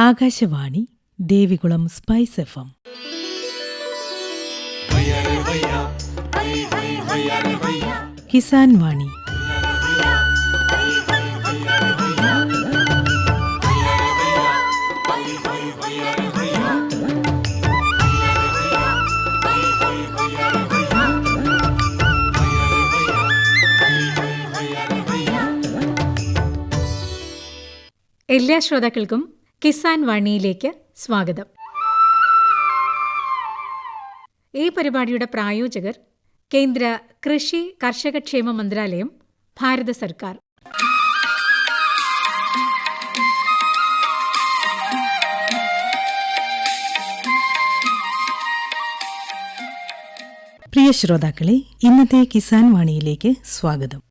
Akashvani Devikulam spice FM. Kisan വാണി. എല്ലാ ശ്രോതാക്കൾക്കും കിസാൻ വാണിയിലേക്ക് സ്വാഗതം. ഈ പരിപാടിയുടെ പ്രായോജകർ കേന്ദ്ര കൃഷി കർഷകക്ഷേമ മന്ത്രാലയം, ഭാരത സർക്കാർ. പ്രിയ ശ്രോതാക്കളെ, ഇന്നത്തെ കിസാൻ വാണിയിലേക്ക് സ്വാഗതം.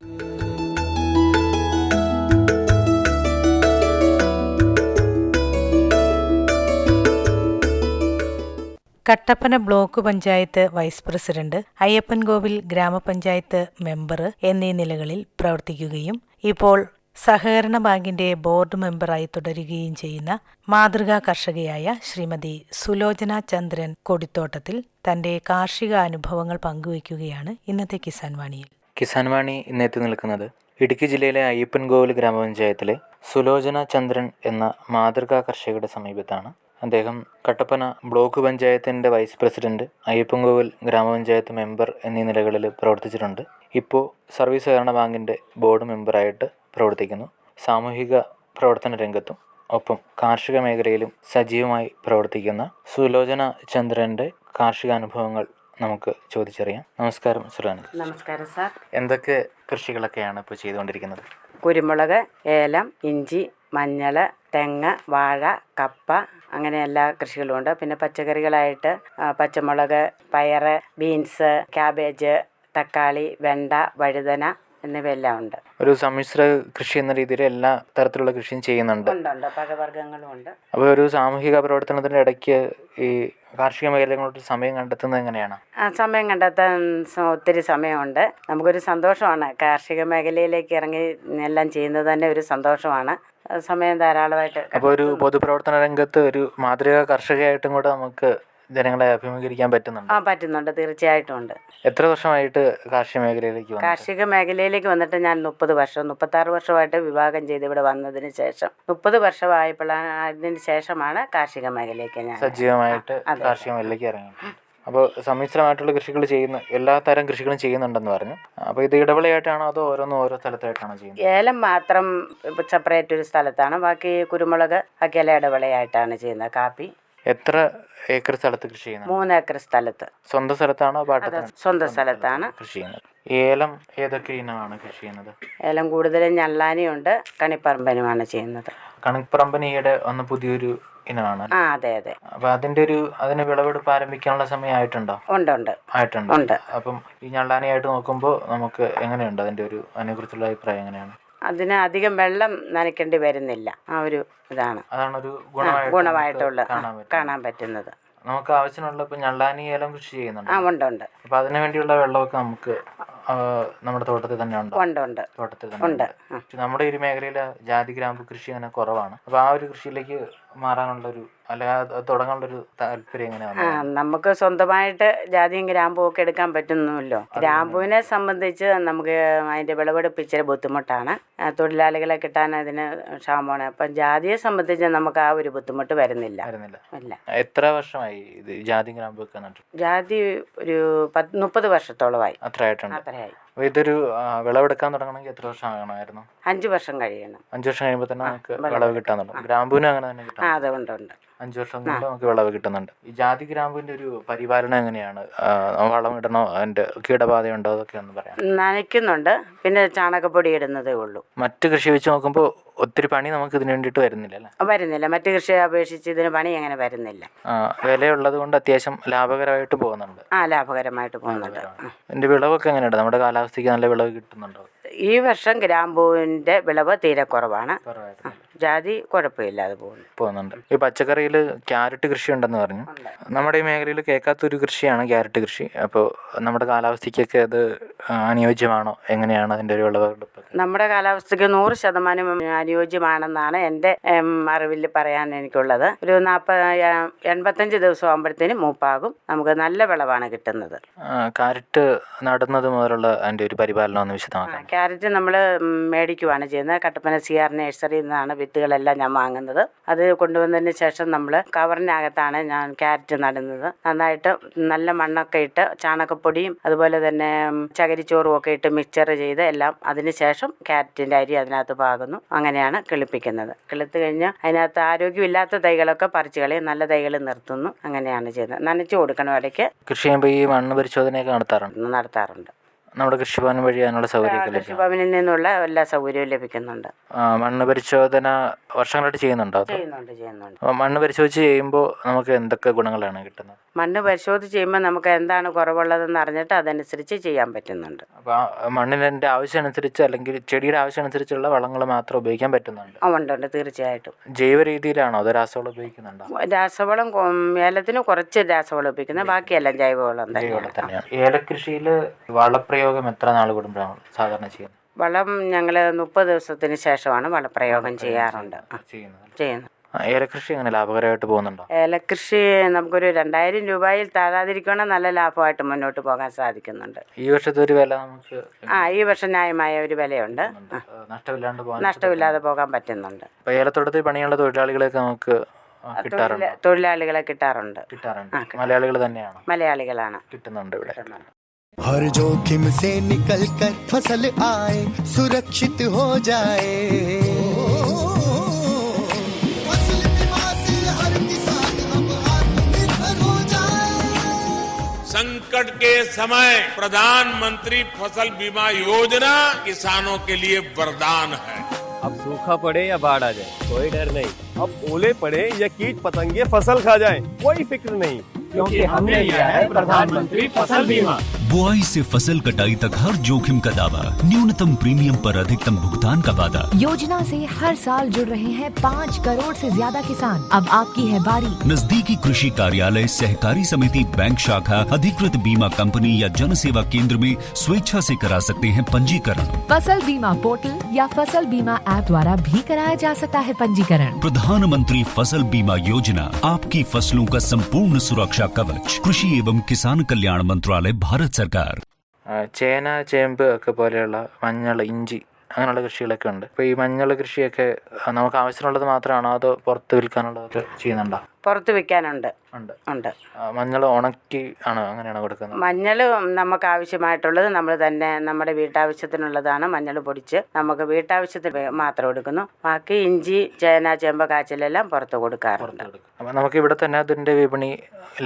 Kattappana block panchayat vice president, Ayyappancoil ഗ്രാമപഞ്ചായത്ത് മെമ്പർ എന്നീ നിലകളിൽ പ്രവർത്തിക്കുകയും ഇപ്പോൾ സഹകരണ ബാങ്കിന്റെ ബോർഡ് മെമ്പറായി തുടരുകയും ചെയ്യുന്ന മാതൃകാ കർഷകയായ ശ്രീമതി സുലോചന ചന്ദ്രൻ കൊടിത്തോട്ടത്തിൽ തന്റെ കാർഷിക അനുഭവങ്ങൾ പങ്കുവയ്ക്കുകയാണ് ഇന്നത്തെ കിസാൻ വാണിയിൽ. കിസാൻ വാണി ഇന്നെത്തി നിൽക്കുന്നത് ഇടുക്കി ജില്ലയിലെ അയ്യപ്പൻകോവിൽ ഗ്രാമപഞ്ചായത്തിലെ സുലോചന ചന്ദ്രൻ എന്ന മാതൃകാ കർഷകയുടെ സമീപത്താണ്. അദ്ദേഹം കട്ടപ്പന ബ്ലോക്ക് പഞ്ചായത്തിൻ്റെ വൈസ് പ്രസിഡന്റ്, അയ്യപ്പൻകോവിൽ ഗ്രാമപഞ്ചായത്ത് മെമ്പർ എന്നീ നിലകളിൽ പ്രവർത്തിച്ചിട്ടുണ്ട്. ഇപ്പോൾ സർവീസ് സഹകരണ ബാങ്കിൻ്റെ ബോർഡ് മെമ്പറായിട്ട് പ്രവർത്തിക്കുന്നു. സാമൂഹിക പ്രവർത്തന രംഗത്തും ഒപ്പം കാർഷിക മേഖലയിലും സജീവമായി പ്രവർത്തിക്കുന്ന സുലോചന ചന്ദ്രൻ്റെ കാർഷിക അനുഭവങ്ങൾ നമുക്ക് ചോദിച്ചറിയാം. നമസ്കാരം സുലോചന. നമസ്കാരം സാർ. എന്തൊക്കെ കൃഷികളൊക്കെയാണ് ഇപ്പോൾ ചെയ്തുകൊണ്ടിരിക്കുന്നത്? കുരുമുളക്, ഏലം, ഇഞ്ചി, മഞ്ഞൾ, തെങ്ങ്, വാഴ, കപ്പ, അങ്ങനെ എല്ലാ കൃഷികളുമുണ്ട്. പിന്നെ പച്ചക്കറികളായിട്ട് പച്ചമുളക്, പയറ്, ബീൻസ്, ക്യാബേജ്, തക്കാളി, വെണ്ട, വഴുതന എന്നിവയെല്ലാം ഉണ്ട്. ഒരു സമ്മിശ്ര കൃഷി എന്ന രീതിയിൽ എല്ലാ തരത്തിലുള്ള കൃഷിയും ചെയ്യുന്നുണ്ട്. ഉണ്ട്, പഴവർഗ്ഗങ്ങളും ഉണ്ട്. അപ്പോൾ ഒരു സാമൂഹിക പ്രവർത്തനത്തിൻ്റെ ഇടയ്ക്ക് ഈ കാർഷിക മേഖലകളോട് സമയം കണ്ടെത്തുന്നത് എങ്ങനെയാണ്? സമയം കണ്ടെത്താൻ ഒത്തിരി സമയമുണ്ട്. നമുക്കൊരു സന്തോഷമാണ് കാർഷിക മേഖലയിലേക്ക് ഇറങ്ങി എല്ലാം ചെയ്യുന്നത് തന്നെ ഒരു സന്തോഷമാണ്. സമയം ധാരാളമായിട്ട്. അപ്പോൾ ഒരു പൊതുപ്രവർത്തന രംഗത്ത് ഒരു മാതൃകാ കർഷകയായിട്ടും കൂടെ നമുക്ക് ജനങ്ങളെ അഭിമുഖീകരിക്കാൻ പറ്റുന്നുണ്ട്? പറ്റുന്നുണ്ട്, തീർച്ചയായിട്ടും ഉണ്ട്. എത്ര വർഷമായിട്ട് കാർഷിക മേഖലയിലേക്ക് വന്നു? കാർഷിക മേഖലയിലേക്ക് വന്നിട്ട് ഞാൻ 36 വർഷമായിട്ട് വിവാഹം ചെയ്ത് ഇവിടെ വന്നതിന് ശേഷം 30 വർഷമായപ്പോഴാണ്, അതിന് ശേഷമാണ് കാർഷിക മേഖലയിലേക്ക് ഞാൻ സജീവമായിട്ട് കാർഷിക മേഖലയിലേക്ക് ഇറങ്ങി. അപ്പോൾ സമ്മിശ്രമായിട്ടുള്ള കൃഷികൾ ചെയ്യുന്ന എല്ലാ തരം കൃഷികളും ചെയ്യുന്നുണ്ടെന്ന് പറഞ്ഞു. അപ്പോൾ ഇത് ഇടവിളയായിട്ടാണോ അതോ ഓരോന്നും ഓരോ സ്ഥലത്തായിട്ടാണോ ചെയ്യുന്നത്? ഏലം മാത്രം സെപ്പറേറ്റ് ഒരു സ്ഥലത്താണ്, ബാക്കി കുരുമുളക് ബാക്കിയെല്ലാം ഇടവിളയായിട്ടാണ് ചെയ്യുന്നത്. കാപ്പി എത്ര ഏക്കർ സ്ഥലത്ത് കൃഷി ചെയ്യുന്നത്? 3 ഏക്കർ സ്ഥലത്ത്. സ്വന്തം സ്ഥലത്താണോ പാട്ടത്തിന്? സ്വന്തം സ്ഥലത്താണ് കൃഷി ചെയ്യുന്നത്. ഏലം ഏതൊക്കെ ഇനമാണ് കൃഷി ചെയ്യുന്നത്? ഏലം കൂടുതലും ഞള്ളാനിയുണ്ട്, കണിപ്പറമ്പനുമാണ് ചെയ്യുന്നത്. കണിപ്പറമ്പൻ ഈയിടെ വന്ന പുതിയൊരു ഇനമാണ്. അതെ അതെ. അപ്പൊ അതിന് വിളവെടുപ്പ് ആരംഭിക്കാനുള്ള സമയമായിട്ടുണ്ടോ? ആയിട്ടുണ്ട്. അപ്പം ഈ ഞള്ളാനിയായിട്ട് നോക്കുമ്പോൾ നമുക്ക് എങ്ങനെയുണ്ട് അതിനെക്കുറിച്ചുള്ള അഭിപ്രായം എങ്ങനെയാണ്? അതിന് അധികം വെള്ളം നനയ്ക്കേണ്ടി വരുന്നില്ല. ആ ഒരു ഇതാണ്. അതാണൊരു ഗുണമായിട്ടുള്ള കാണാൻ പറ്റുന്നത്. നമുക്ക് ആവശ്യമുള്ള ഇപ്പൊ ഞള്ളാനി ഏലം കൃഷി ചെയ്യുന്നുണ്ട്. ഉണ്ട്. അപ്പൊ അതിനു വേണ്ടിയുള്ള വെള്ളമൊക്കെ നമുക്ക് നമ്മുടെ തോട്ടത്തിൽ തന്നെ ഉണ്ട്. തോട്ടത്തിൽ തന്നെ ഉണ്ട്. നമ്മുടെ ഈ ഒരു മേഖലയിൽ ജാതി ഗ്രാമ്പു കൃഷി അങ്ങനെ കുറവാണ്. അപ്പൊ ആ ഒരു കൃഷിയിലേക്ക് മാറാനുള്ളൊരു തുടങ്ങാനുള്ളൊരു താല്പര്യം എങ്ങനെയാണ്? നമുക്ക് സ്വന്തമായിട്ട് ജാതിയും ഗ്രാമ്പും ഒക്കെ എടുക്കാൻ പറ്റുന്നല്ലോ. ഗ്രാമ്പുവിനെ സംബന്ധിച്ച് നമുക്ക് അതിന്റെ വിളവെടുപ്പ് ഇച്ചിരി ബുദ്ധിമുട്ടാണ്. തൊഴിലാളികളെ കിട്ടാൻ അതിന് ക്ഷാമമാണ്. അപ്പം ജാതിയെ സംബന്ധിച്ച് നമുക്ക് ആ ഒരു ബുദ്ധിമുട്ട് വരുന്നില്ല. എത്ര വർഷമായി ഇത് ജാതി ഗ്രാമ്പു ഒക്കെ നട്ടു? ജാതി ഒരു 30 വർഷത്തോളമായി. അത്രയായി. ഇതൊരു വിളവെടുക്കാൻ തുടങ്ങണമെങ്കിൽ എത്ര വർഷം ആകണമായിരുന്നു? 5 വർഷം കഴിയണം. 5 വർഷം കഴിയുമ്പോൾ തന്നെ നമുക്ക് വിളവ് കിട്ടാൻ തുടങ്ങും. ഗ്രാമ്പൂവിനും അങ്ങനെ തന്നെ കിട്ടാം. അതുകൊണ്ട് 5 വർഷം കൊണ്ട് നമുക്ക് വിളവ് കിട്ടുന്നുണ്ട്. ഈ ജാതി ഗ്രാമ്പുവിന്റെ ഒരു പരിപാലനം എങ്ങനെയാണ്? വളം ഇടണോ? അതിന്റെ കീടബാധയുണ്ടോ? അതൊക്കെ ഒന്ന് പറയാം. നനയ്ക്കുന്നുണ്ട്, പിന്നെ ചാണകപ്പൊടി ഇടുന്നതേ ഉള്ളൂ. മറ്റ് കൃഷി വെച്ച് നോക്കുമ്പോൾ ഒത്തിരി പണി നമുക്ക് ഇതിന് വേണ്ടിയിട്ട് വരുന്നില്ല. മറ്റു കൃഷിയെ അപേക്ഷിച്ച് ഇതിന് പണി അങ്ങനെ വരുന്നില്ല. വിലയുള്ളത് കൊണ്ട് അത്യാവശ്യം ലാഭകരമായിട്ട് പോകുന്നുണ്ട്. ലാഭകരമായിട്ട് പോകുന്നുണ്ട്. ഇതിന്റെ വിളവൊക്കെ എങ്ങനെയുണ്ട്? നമ്മുടെ കാലാവസ്ഥയ്ക്ക് നല്ല വിളവ് കിട്ടുന്നുണ്ടോ? ഈ വർഷം ഗ്രാമ്പൂവിന്റെ വിളവ് തീരെ കുറവാണ്. ജാതി കുഴപ്പമില്ലാതെ പോകുന്നുണ്ട്. ഈ പച്ചക്കറിയിൽ ക്യാരറ്റ് കൃഷി ഉണ്ടെന്ന് പറഞ്ഞു. നമ്മുടെ ഈ മേഖലയിൽ കേൾക്കാത്തൊരു കൃഷിയാണ് ക്യാരറ്റ് കൃഷി. അപ്പോൾ നമ്മുടെ കാലാവസ്ഥയ്ക്കൊക്കെ അത് അനുയോജ്യമാണോ? എങ്ങനെയാണ് അതിൻ്റെ ഒരു വിളവെടുപ്പ്? നമ്മുടെ കാലാവസ്ഥയ്ക്ക് 100% അനുയോജ്യമാണെന്നാണ് എൻ്റെ അറിവിൽ പറയാൻ എനിക്കുള്ളത്. ഒരു 85 ദിവസം ആകുമ്പോഴത്തേനും മൂപ്പാകും. നമുക്ക് നല്ല വിളവാണ് കിട്ടുന്നത്. ക്യാരറ്റ് നടുന്നത് മുതലുള്ള അതിൻ്റെ ഒരു പരിപാലനം ഒന്ന് വിശദമാക്കാം. ക്യാരറ്റ് നമ്മൾ മേടിക്കുവാണ് ചെയ്യുന്നത്. കട്ടപ്പന CR നഴ്സറിയിൽ നിന്നാണ് വിത്തുകളെല്ലാം ഞാൻ വാങ്ങുന്നത്. അത് കൊണ്ടുവന്നതിന് ശേഷം നമ്മൾ കവറിനകത്താണ് ഞാൻ ക്യാരറ്റ് നടുന്നത്. നന്നായിട്ട് നല്ല മണ്ണൊക്കെ ഇട്ട് ചാണകപ്പൊടിയും അതുപോലെ തന്നെ ചകിരിച്ചോറും ഒക്കെ ഇട്ട് മിക്സ്ചർ ചെയ്ത് എല്ലാം അതിന് ശേഷം ക്യാരറ്റിൻ്റെ അരി അതിനകത്ത് പാകുന്നു. അങ്ങനെയാണ് കിളിപ്പിക്കുന്നത്. കിളുത്ത് കഴിഞ്ഞ് അതിനകത്ത് ആരോഗ്യമില്ലാത്ത തൈകളൊക്കെ പറിച്ച് കളയും, നല്ല തൈകൾ നിർത്തുന്നു. അങ്ങനെയാണ് ചെയ്യുന്നത്. നനച്ചു കൊടുക്കണം. ഇടയ്ക്ക് കൃഷി ചെയ്യുമ്പോൾ ഈ മണ്ണ് പരിശോധനയൊക്കെ നടത്താറുണ്ട്. നമ്മുടെ കൃഷിഭവൻ വഴി അതിനുള്ള സൗകര്യം കൃഷിഭവനിൽ നിന്നുള്ള എല്ലാ സൗകര്യവും ലഭിക്കുന്നുണ്ട്. മണ്ണ് പരിശോധന വർഷങ്ങളായിട്ട് ചെയ്യുന്നുണ്ടോ? ചെയ്യുന്നുണ്ട്. മണ്ണ് പരിശോധിച്ച് ചെയ്യുമ്പോൾ നമുക്ക് എന്തൊക്കെ ഗുണങ്ങളാണ് കിട്ടുന്നത്? മണ്ണ് പരിശോധിച്ച് ചെയ്യുമ്പോൾ നമുക്ക് എന്താണ് കുറവുള്ളതെന്ന് അറിഞ്ഞിട്ട് അതനുസരിച്ച് ചെയ്യാൻ പറ്റുന്നുണ്ട്. അപ്പോൾ മണ്ണിൻ്റെ ആവശ്യം അനുസരിച്ച് അല്ലെങ്കിൽ ചെടിയുടെ ആവശ്യം അനുസരിച്ചുള്ള വളങ്ങൾ മാത്രം ഉപയോഗിക്കാൻ പറ്റുന്നുണ്ട്? ഉണ്ട്, തീർച്ചയായിട്ടും. ജൈവ രീതിയിലാണോ അതോ രാസവളം ഉപയോഗിക്കുന്നുണ്ടോ? രാസവളം ഏലത്തിന് കുറച്ച് രാസവളം ഉപയോഗിക്കുന്നത്, ബാക്കിയെല്ലാം ജൈവവളം തന്നെയാണ്. ഏലകൃഷിയിൽ വളപ്രയോഗം എത്ര നാൾ കൂടുമ്പോഴാണ് സാധാരണ ചെയ്യുന്നത്? വളം ഞങ്ങൾ 30 ദിവസത്തിന് ശേഷമാണ് വളപ്രയോഗം ചെയ്യുന്നത്. ഏലകൃഷി എങ്ങനെ ലാഭകരമായിട്ട് പോകുന്നുണ്ടോ? ഏലകൃഷി നമുക്കൊരു 2000 രൂപയിൽ താഴാതിരിക്കുകയാണെങ്കിൽ നല്ല ലാഭമായിട്ട് മുന്നോട്ട് പോകാൻ സാധിക്കുന്നുണ്ട്. ഈ വർഷത്തെ ഒരു വില നമുക്ക് ഈ വർഷം ന്യായമായ ഒരു വിലയുണ്ട്. നഷ്ടമില്ലാതെ പോകാൻ പറ്റുന്നുണ്ട്. ഏലത്തോട്ടത്തിൽ പണിയുള്ള തൊഴിലാളികളെയൊക്കെ നമുക്ക് തൊഴിലാളികളെ കിട്ടാറുണ്ട്. മലയാളികൾ തന്നെയാണ്? മലയാളികളാണ്. കിട്ടുന്നുണ്ട് ഇവിടെ. हर जोखिम से निकल कर फसल आए, सुरक्षित हो जाए। फसल बीमा से हर किसान अब आत्मनिर्भर हो जाए। संकट के समय प्रधानमंत्री फसल बीमा योजना किसानों के लिए वरदान है। अब सूखा पड़े या बाढ़ आ जाए कोई डर नहीं, अब ओले पड़े या कीट पतंगे फसल खा जाए कोई फिक्र नहीं, क्योंकि हमने लिया है प्रधानमंत्री फसल बीमा। बुआई से फसल कटाई तक हर जोखिम का दावा, न्यूनतम प्रीमियम पर अधिकतम भुगतान का वादा। योजना से हर साल जुड़ रहे हैं 5 करोड़ से ज्यादा किसान। अब आपकी है बारी। नजदीकी कृषि कार्यालय, सहकारी समिति, बैंक शाखा, अधिकृत बीमा कंपनी या जन सेवा केंद्र में स्वेच्छा से करा सकते हैं पंजीकरण। फसल बीमा पोर्टल या फसल बीमा ऐप द्वारा भी कराया जा सकता है पंजीकरण। प्रधानमंत्री फसल बीमा योजना आपकी फसलों का संपूर्ण सुरक्षा कवच। कृषि एवं किसान कल्याण मंत्रालय, भारत सरकार। ചേന, ചേമ്പ് ഒക്കെ പോലെയുള്ള മഞ്ഞൾ, ഇഞ്ചി അങ്ങനെയുള്ള കൃഷികളൊക്കെ ഉണ്ട്. അപ്പോൾ ഈ മഞ്ഞൾ കൃഷിയൊക്കെ നമുക്ക് ആവശ്യമുള്ളത് മാത്രമാണോ അതോ പുറത്ത് വിൽക്കാനുള്ളത് ചെയ്യുന്നുണ്ടോ? പുറത്ത് വിൽക്കാനുണ്ട്. മഞ്ഞൾ ഉണക്കി ആണ് അങ്ങനെയാണ് കൊടുക്കുന്നത്? മഞ്ഞൾ നമുക്ക് ആവശ്യമായിട്ടുള്ളത് നമ്മൾ തന്നെ നമ്മുടെ വീട്ടാവശ്യത്തിനുള്ളതാണ്. മഞ്ഞൾ പൊടിച്ച് നമുക്ക് വീട്ടാവശ്യത്തിന് മാത്രം എടുക്കുന്നു. ബാക്കി ഇഞ്ചി, ചേന, ചേമ്പ്, കാച്ചിലെല്ലാം പുറത്ത് കൊടുക്കാറുണ്ട്. അപ്പോൾ നമുക്ക് ഇവിടെ തന്നെ അതിൻ്റെ വിപണി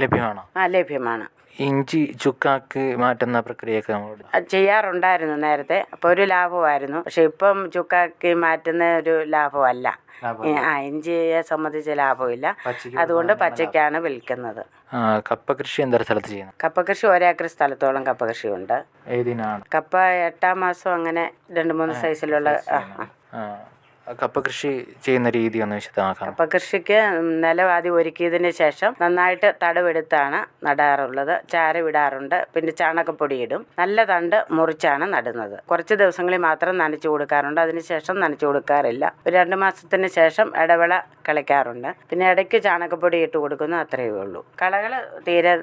ലഭ്യമാണോ? ലഭ്യമാണ്. ഇഞ്ചി ചുക്കാക്കി മാറ്റുന്ന പ്രക്രിയയൊക്കെ നമ്മൾ ചെയ്യാറുണ്ടായിരുന്നു നേരത്തെ. അപ്പോൾ ഒരു ലാഭമായിരുന്നു. പക്ഷെ ഇപ്പം ചുക്കാക്കി മാറ്റുന്ന ഒരു ലാഭമല്ല. ഇഞ്ചിയെ സംബന്ധിച്ച് ലാഭമില്ല. അതുകൊണ്ട് പച്ചയ്ക്കാണ് വിൽക്കുന്നത്. കപ്പ കൃഷി എന്താ സ്ഥലത്ത് ചെയ്യുന്നത്? കപ്പ കൃഷി 1 ഏക്കർ സ്ഥലത്തോളം കപ്പ കൃഷിയുണ്ട്. ഏതിനാണ്? കപ്പ 8-ാം മാസം അങ്ങനെ 2-3 സൈസിലുള്ള. കപ്പ കൃഷി ചെയ്യുന്ന രീതി ഒന്ന് വിശദമാക്കാം. കപ്പ കൃഷിക്ക് നിലം ആദ്യം ഒരുക്കിയതിന് ശേഷം നന്നായിട്ട് തടവെടുത്താണ് നടാറുള്ളത്. ചാര വിടാറുണ്ട്. പിന്നെ ചാണകപ്പൊടി ഇടും. നല്ല തണ്ട് മുറിച്ചാണ് നടുന്നത്. കുറച്ച് ദിവസങ്ങളിൽ മാത്രം നനച്ചു കൊടുക്കാറുണ്ട്. അതിനുശേഷം നനച്ചു കൊടുക്കാറില്ല. ഒരു 2 മാസത്തിന് ശേഷം ഇടവേള കളിക്കാറുണ്ട്. പിന്നെ ഇടയ്ക്ക് ചാണകപ്പൊടി ഇട്ട് കൊടുക്കുന്നു. അത്രയേ ഉള്ളൂ. കളകൾ തീരെ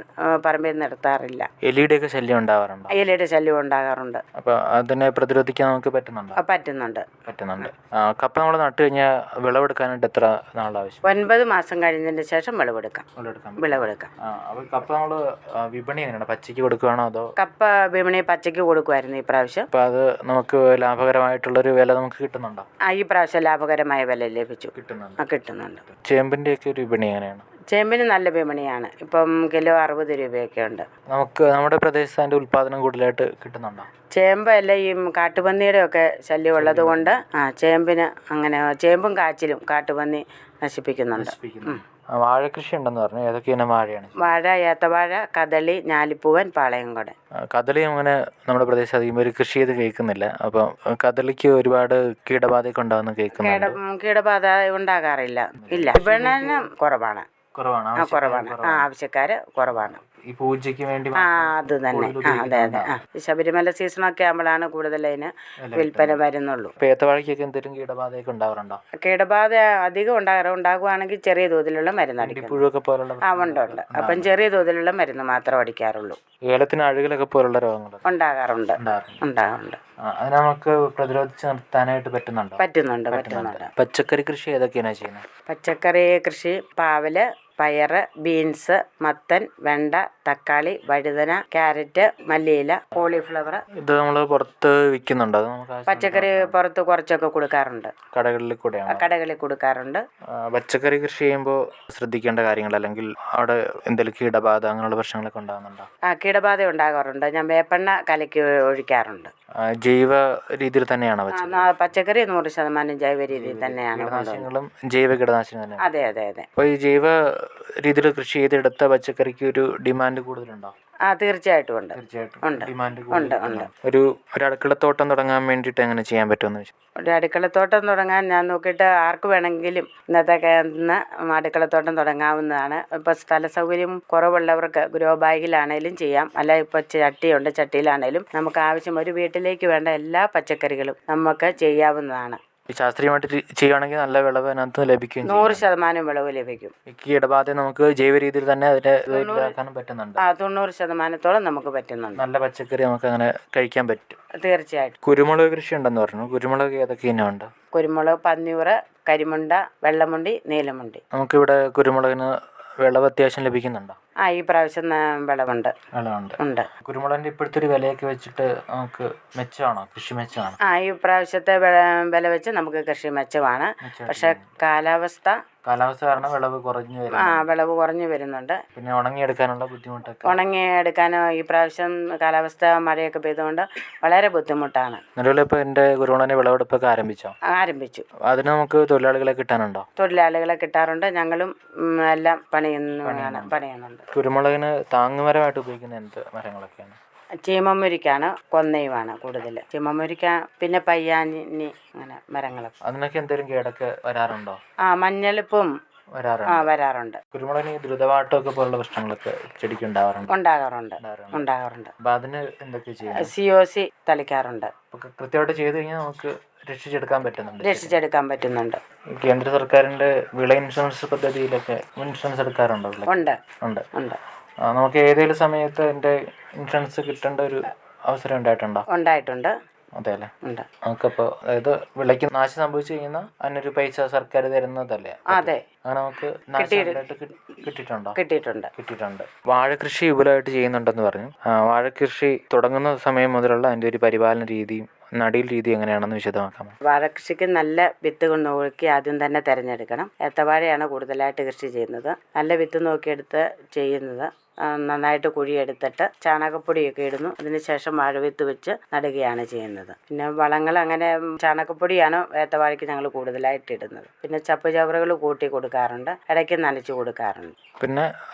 പറമ്പിൽ നിർത്താറില്ല. എലിയുടെയൊക്കെ ശല്യം ഉണ്ടാവാറുണ്ട്? എലിയുടെ ശല്യം ഉണ്ടാകാറുണ്ട്. അപ്പോൾ അതിനെ പ്രതിരോധിക്കാൻ നമുക്ക് പറ്റുന്നുണ്ട്? പറ്റുന്നുണ്ട്. കപ്പ നമ്മൾ നട്ടു കഴിഞ്ഞാൽ വിളവെടുക്കാനായിട്ട് എത്ര നാളാവശ്യം? 9 മാസം കഴിഞ്ഞതിന് ശേഷം വിളവെടുക്കാം. അപ്പോൾ കപ്പ നമ്മൾ വിപണി എങ്ങനെയാണ്? പച്ചയ്ക്ക് കൊടുക്കുകയാണോ അതോ? കപ്പ വിപണി പച്ചയ്ക്ക് കൊടുക്കുമായിരുന്നു ഈ പ്രാവശ്യം. അപ്പോൾ അത് നമുക്ക് ലാഭകരമായിട്ടുള്ളൊരു വില നമുക്ക് കിട്ടുന്നുണ്ടോ? ഈ പ്രാവശ്യം ലാഭകരമായ വില ലഭിച്ചു. കിട്ടുന്നുണ്ട്. ചേമ്പിൻ്റെയൊക്കെ ഒരു വിപണി എങ്ങനെയാണ്? ചേമ്പിന് നല്ല വിപണിയാണ്. ഇപ്പം കിലോ 60 രൂപയൊക്കെ ഉണ്ട്. നമുക്ക് നമ്മുടെ പ്രദേശത്ത് അതിൻ്റെ ഉൽപ്പാദനം കൂടുതലായിട്ട് കിട്ടുന്നുണ്ടോ? ചേമ്പല്ല, ഈ കാട്ടുപന്നിയുടെ ഒക്കെ ശല്യം ഉള്ളത് കൊണ്ട് ചേമ്പിന് അങ്ങനെ ചേമ്പും കാച്ചിലും കാട്ടുപന്നി നശിപ്പിക്കുന്നുണ്ട്. വാഴകൃഷി ഉണ്ടെന്ന് പറഞ്ഞു. ഏതൊക്കെ ഇനം വാഴയാണ്? വാഴ, ഏത്തവാഴ, കദളി, ഞാലിപ്പൂവൻ, പാളയംകോടൻ. കദളി അങ്ങനെ നമ്മുടെ പ്രദേശത്ത് അധികം പേര് കൃഷി ചെയ്ത് കേൾക്കുന്നില്ല. അപ്പം കദളിക്ക് ഒരുപാട് കീടബാധയൊക്കെ ഉണ്ടാകുന്ന കേൾക്കുന്നുണ്ട്. കീടബാധ ഉണ്ടാകാറില്ല. ഇല്ല, വിപണനം കുറവാണ്. കുറവാണ്. ആവശ്യക്കാര് കുറവാണ്. ഈ പൂജയ്ക്ക് വേണ്ടി അത് തന്നെ. അതെ അതെ. ശബരിമല സീസണൊക്കെ ആകുമ്പോഴാണ് കൂടുതൽ അതിന് വിൽപ്പന വരുന്നുള്ളൂ. ഏത്തവാഴയ്ക്കൊക്കെ എന്തെങ്കിലും കീടബാധയൊക്കെ ഉണ്ടാവാറുണ്ടോ? കീടബാധ അധികം ഉണ്ടാകുവാണെങ്കിൽ ചെറിയ തോതിലുള്ള മരുന്ന് അടിക്കും. പുഴുവൊക്കെ പോലുള്ള ഉണ്ട്. അപ്പം ചെറിയ തോതിലുള്ള മരുന്ന് മാത്രം അടിക്കാറുള്ളൂ. ഏലത്തിന് അഴുകലൊക്കെ പോലുള്ള രോഗങ്ങൾ ഉണ്ടാകാറുണ്ട്. അത് നമുക്ക് പ്രതിരോധിച്ച് നിർത്താനായിട്ട് പറ്റുന്നുണ്ട്. പച്ചക്കറി കൃഷി ഏതൊക്കെയാണ് ചെയ്യുന്നത്? പച്ചക്കറി കൃഷി പാവല്, പയറ്, ബീൻസ്, മത്തൻ, വെണ്ട, തക്കാളി, വഴുതന, ക്യാരറ്റ്, മല്ലിയില, കോളിഫ്ലവർ. ഇത് നമ്മൾ പുറത്ത് വിൽക്കുന്നുണ്ടോ? പച്ചക്കറി പുറത്ത് കുറച്ചൊക്കെ കൊടുക്കാറുണ്ട്. കടകളിൽ കൊടുക്കാറുണ്ട്. പച്ചക്കറി കൃഷി ചെയ്യുമ്പോൾ ശ്രദ്ധിക്കേണ്ട കാര്യങ്ങൾ, അല്ലെങ്കിൽ അവിടെ എന്തെങ്കിലും കീടബാധ അങ്ങനെയുള്ള പ്രശ്നങ്ങളൊക്കെ ഉണ്ടാകുന്നുണ്ടോ? കീടബാധ ഉണ്ടാകാറുണ്ട്. ഞാൻ വേപ്പെണ്ണ കലക്കി ഒഴിക്കാറുണ്ട്. ജൈവ രീതിയിൽ തന്നെയാണ് പച്ചക്കറി 100% ജൈവ രീതിയിൽ തന്നെയാണ്. ജൈവ കീടനാശിനി തന്നെ. അതെ അതെ അതെ. അപ്പോൾ ഈ ജൈവ രീതിയിൽ കൃഷി ചെയ്തെടുത്ത പച്ചക്കറിക്ക് ഒരു ഡിമാൻഡ് കൂടുതലുണ്ടോ? തീർച്ചയായിട്ടും ഉണ്ട്. ഒരു അടുക്കളത്തോട്ടം തുടങ്ങാൻ വേണ്ടിയിട്ട് എങ്ങനെ ചെയ്യാൻ പറ്റുമെന്ന് വെച്ചാൽ, ഒരു അടുക്കളത്തോട്ടം തുടങ്ങാൻ ഞാൻ നോക്കിയിട്ട് ആർക്ക് വേണമെങ്കിലും ഇന്നത്തെ അടുക്കളത്തോട്ടം തുടങ്ങാവുന്നതാണ്. ഇപ്പോൾ സ്ഥല സൗകര്യം കുറവുള്ളവർക്ക് ഗ്രോ ബാഗിലാണേലും ചെയ്യാം. അല്ല, ഇപ്പോൾ ചട്ടിയുണ്ട്, ചട്ടിയിലാണേലും നമുക്ക് ആവശ്യം ഒരു വീട്ടിലേക്ക് വേണ്ട എല്ലാ പച്ചക്കറികളും നമുക്ക് ചെയ്യാവുന്നതാണ്. ശാസ്ത്രീയമായിട്ട് ചെയ്യുകയാണെങ്കിൽ നല്ല വിളവ് അതിനകത്ത് ലഭിക്കും. 100% വിളവ് ലഭിക്കും. കീടബാധ നമുക്ക് ജൈവ രീതിയിൽ തന്നെ അതിനെ ഇതാക്കാനും പറ്റുന്നുണ്ട്. 90% നമുക്ക് പറ്റുന്നുണ്ട്. നല്ല പച്ചക്കറി നമുക്ക് അങ്ങനെ കഴിക്കാൻ പറ്റും. തീർച്ചയായിട്ടും. കുരുമുളക് കൃഷി ഉണ്ടെന്ന് പറഞ്ഞു. കുരുമുളക് ഏതൊക്കെ ഇനമുണ്ട്? കുരുമുളക് പന്നിയൂറ്, കരിമുണ്ട, വെള്ളമുണ്ടി, നീലമുണ്ടി. നമുക്കിവിടെ കുരുമുളകിന് വിളവ് അത്യാവശ്യം ലഭിക്കുന്നുണ്ടോ? ഈ പ്രാവശ്യം വിളവുണ്ട്. കുരുമുളകിന്റെ ഇപ്പോഴത്തെ ഒരു വിലയൊക്കെ വെച്ചിട്ട് നമുക്ക് മെച്ചമാണോ? കൃഷി മെച്ചമാണോ? ഈ പ്രാവശ്യത്തെ വില വെച്ച് നമുക്ക് കൃഷി മെച്ചമാണ്. പക്ഷെ കാലാവസ്ഥ കാരണം വിളവ് കുറഞ്ഞു വരുന്നുണ്ട്. പിന്നെ ഉണങ്ങിയെടുക്കാനുള്ള ബുദ്ധിമുട്ടൊക്കെ. ഉണങ്ങിയെടുക്കാനോ ഈ പ്രാവശ്യം കാലാവസ്ഥ മഴയൊക്കെ പെയ്തുകൊണ്ട് വളരെ ബുദ്ധിമുട്ടാണ്. നിലവിൽ ഇപ്പോൾ എൻ്റെ കുരുമുളകിന്റെ വിളവെടുപ്പൊക്കെ ആരംഭിച്ചു. അതിന് നമുക്ക് തൊഴിലാളികളെ കിട്ടാനുണ്ടോ? തൊഴിലാളികളെ കിട്ടാറുണ്ട്. ഞങ്ങളും എല്ലാം പണിയുന്നുണ്ട്. കുരുമുളകിന് താങ്ങുമരമായിട്ട് ഉപയോഗിക്കുന്ന എന്ത് മരങ്ങളൊക്കെയാണ്? ചീമമുരിക്കാണ്, കൊന്നയുമാണ് കൂടുതൽ. ചീമമുരിക്ക, പിന്നെ പയ്യാനി, അങ്ങനെ മരങ്ങളൊക്കെ. അതിനൊക്കെ എന്തെങ്കിലും കേടൊക്കെ വരാറുണ്ടോ? മഞ്ഞളിപ്പും വരാറുണ്ട്. കുരുമുളകിന് ദ്രുതവാട്ടമൊക്കെ പോലുള്ള പ്രശ്നങ്ങളൊക്കെ ചെടിക്ക് ഉണ്ടാകാറുണ്ട്. അപ്പൊ അതിന് എന്തൊക്കെ ചെയ്യും? COC തളിക്കാറുണ്ട്. കൃത്യമായിട്ട് ചെയ്ത് കഴിഞ്ഞാൽ നമുക്ക് രക്ഷിച്ചെടുക്കാൻ പറ്റുന്നുണ്ട്. കേന്ദ്ര സർക്കാരിന്റെ വിള ഇൻഷുറൻസ് പദ്ധതിയിലൊക്കെ ഇൻഷുറൻസ് എടുക്കാറുണ്ടോ? ഉണ്ട്. നമുക്ക് ഏതെങ്കിലും സമയത്ത് എൻ്റെ ഇൻഷുറൻസ് കിട്ടേണ്ട ഒരു അവസരം ഉണ്ടായിട്ടുണ്ട്. അതെ അല്ലേ? നമുക്കപ്പോൾ അതായത് വിളയ്ക്ക് നാശം സംഭവിച്ചു കഴിഞ്ഞാൽ അതിനൊരു പൈസ സർക്കാർ തരുന്നതല്ലേ? അതെ. അങ്ങനെ നമുക്ക് കിട്ടിയിട്ടുണ്ട്. വാഴകൃഷി വിപുലമായിട്ട് ചെയ്യുന്നുണ്ടെന്ന് പറഞ്ഞു. വാഴകൃഷി തുടങ്ങുന്ന സമയം മുതലുള്ള അതിൻ്റെ ഒരു പരിപാലന രീതിയും നടീൽ രീതി എങ്ങനെയാണെന്ന് വിശദമാക്കാം. വാഴകൃഷിക്ക് നല്ല വിത്ത് നോക്കി ആദ്യം തന്നെ തിരഞ്ഞെടുക്കണം. ഏത്തവാഴയാണ് കൂടുതലായിട്ട് കൃഷി ചെയ്യുന്നത്. നല്ല വിത്ത് നോക്കിയെടുത്ത് ചെയ്യുന്നത്. നന്നായിട്ട് കുഴിയെടുത്തിട്ട് ചാണകപ്പൊടിയൊക്കെ ഇടുന്നു. അതിനുശേഷം വാഴവിത്ത് വെച്ച് നടുകയാണ് ചെയ്യുന്നത്. പിന്നെ വളങ്ങൾ അങ്ങനെ ചാണകപ്പൊടിയാണ് ഏത്തവാഴയ്ക്ക് ഞങ്ങൾ കൂടുതലായിട്ട് ഇടുന്നത്. പിന്നെ ചപ്പുചവറുകൾ കൂട്ടി കൊടുക്കാറുണ്ട്. ഇടയ്ക്ക് നനച്ചു കൊടുക്കാറുണ്ട്. പിന്നെ